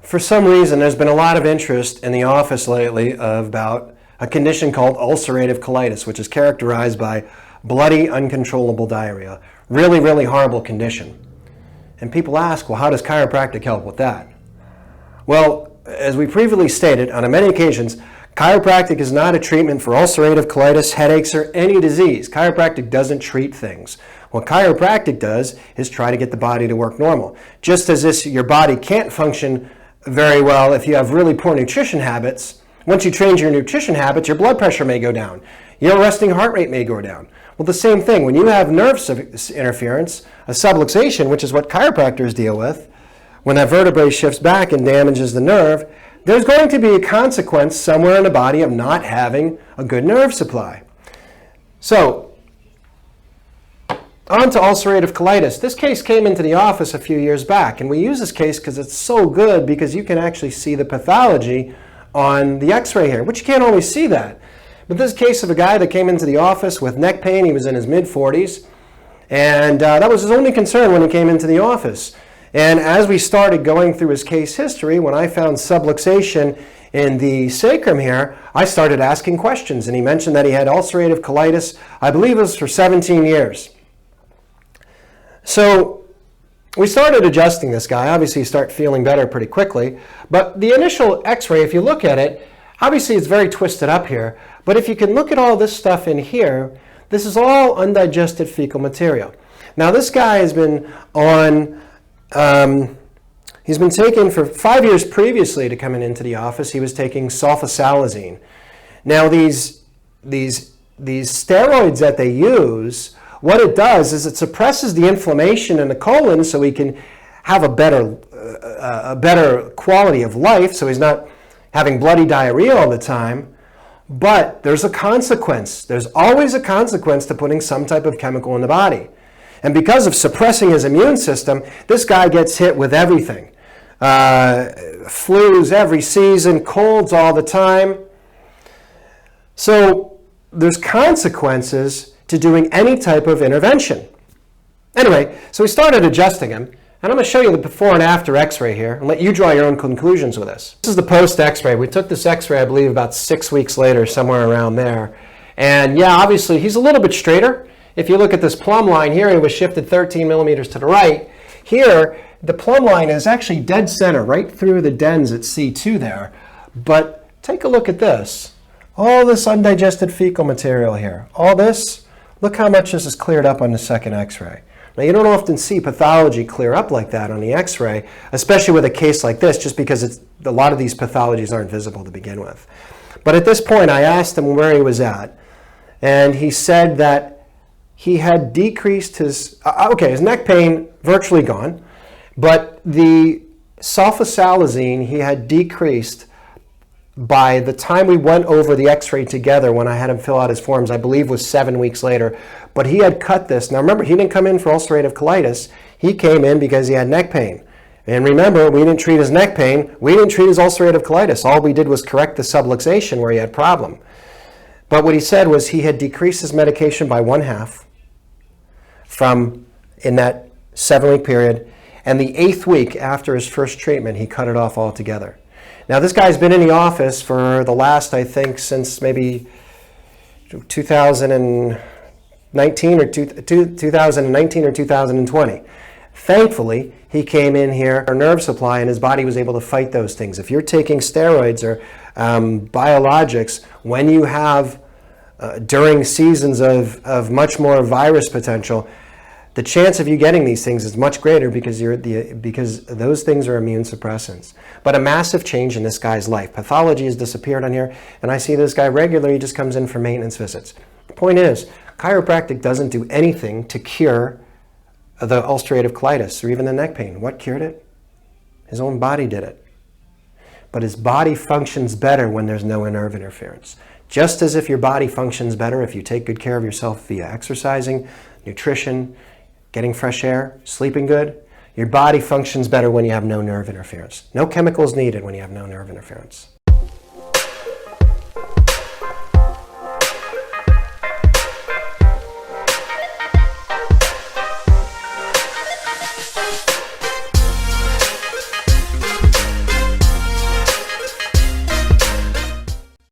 for some reason, there's been a lot of interest in the office lately about a condition called ulcerative colitis, which is characterized by bloody, uncontrollable diarrhea. Really, really horrible condition. And people ask, well, how does chiropractic help with that? Well, as we previously stated, on many occasions, chiropractic is not a treatment for ulcerative colitis, headaches, or any disease. Chiropractic doesn't treat things. What chiropractic does is try to get the body to work normal. Just as if your body can't function very well if you have really poor nutrition habits, once you change your nutrition habits, your blood pressure may go down. Your resting heart rate may go down. Well, the same thing. When you have nerve interference, a subluxation, which is what chiropractors deal with, when that vertebrae shifts back and damages the nerve, there's going to be a consequence somewhere in the body of not having a good nerve supply. So, on to ulcerative colitis. This case came into the office a few years back, and we use this case because it's so good because you can actually see the pathology on the x-ray here, which you can't always see that. But this case of a guy that came into the office with neck pain. He was in his mid-40s, and that was his only concern when he came into the office. And as we started going through his case history, when I found subluxation in the sacrum here, I started asking questions, and he mentioned that he had ulcerative colitis, I believe it was for 17 years. So we started adjusting this guy. Obviously, you start feeling better pretty quickly. But the initial x-ray, if you look at it, obviously it's very twisted up here. But if you can look at all this stuff in here, this is all undigested fecal material. Now, this guy has been on, he's been taking for 5 years previously to coming into the office, he was taking sulfasalazine. Now, these steroids that they use, what it does is it suppresses the inflammation in the colon so he can have a better quality of life, so he's not having bloody diarrhea all the time. But there's a consequence. There's always a consequence to putting some type of chemical in the body. And because of suppressing his immune system, this guy gets hit with everything. Flus every season, colds all the time. So there's consequences to doing any type of intervention. Anyway, so we started adjusting him, and I'm going to show you the before and after x-ray here and let you draw your own conclusions with this. This is the post x-ray. We took this x-ray, I believe, about 6 weeks later, somewhere around there. And yeah, obviously, he's a little bit straighter. If you look at this plumb line here, it was shifted 13 millimeters to the right. Here, the plumb line is actually dead center, right through the dens at C2 there. But take a look at this. All this undigested fecal material here. All this. Look how much this is cleared up on the second x-ray. Now, you don't often see pathology clear up like that on the x-ray, especially with a case like this, just because a lot of these pathologies aren't visible to begin with. But at this point, I asked him where he was at, and he said that he had decreased his neck pain virtually gone, but the sulfasalazine he had decreased by the time we went over the x-ray together when I had him fill out his forms, I believe was 7 weeks later. But he had cut this. Now remember, he didn't come in for ulcerative colitis. He came in because he had neck pain. And remember, we didn't treat his neck pain. We didn't treat his ulcerative colitis. All we did was correct the subluxation where he had problem. But what he said was he had decreased his medication by 1/2 from in that 7-week period. And the 8th week after his first treatment, he cut it off altogether. Now, this guy's been in the office for the last, I think, since maybe 2019 or 2020. Thankfully, he came in here for nerve supply, and his body was able to fight those things. If you're taking steroids or biologics, when you have, during seasons of much more virus potential, the chance of you getting these things is much greater because those things are immune suppressants. But a massive change in this guy's life. Pathology has disappeared on here, and I see this guy regularly. He just comes in for maintenance visits. The point is, chiropractic doesn't do anything to cure the ulcerative colitis or even the neck pain. What cured it? His own body did it. But his body functions better when there's no nerve interference. Just as if your body functions better if you take good care of yourself via exercising, nutrition, getting fresh air, sleeping good, your body functions better when you have no nerve interference. No chemicals needed when you have no nerve interference.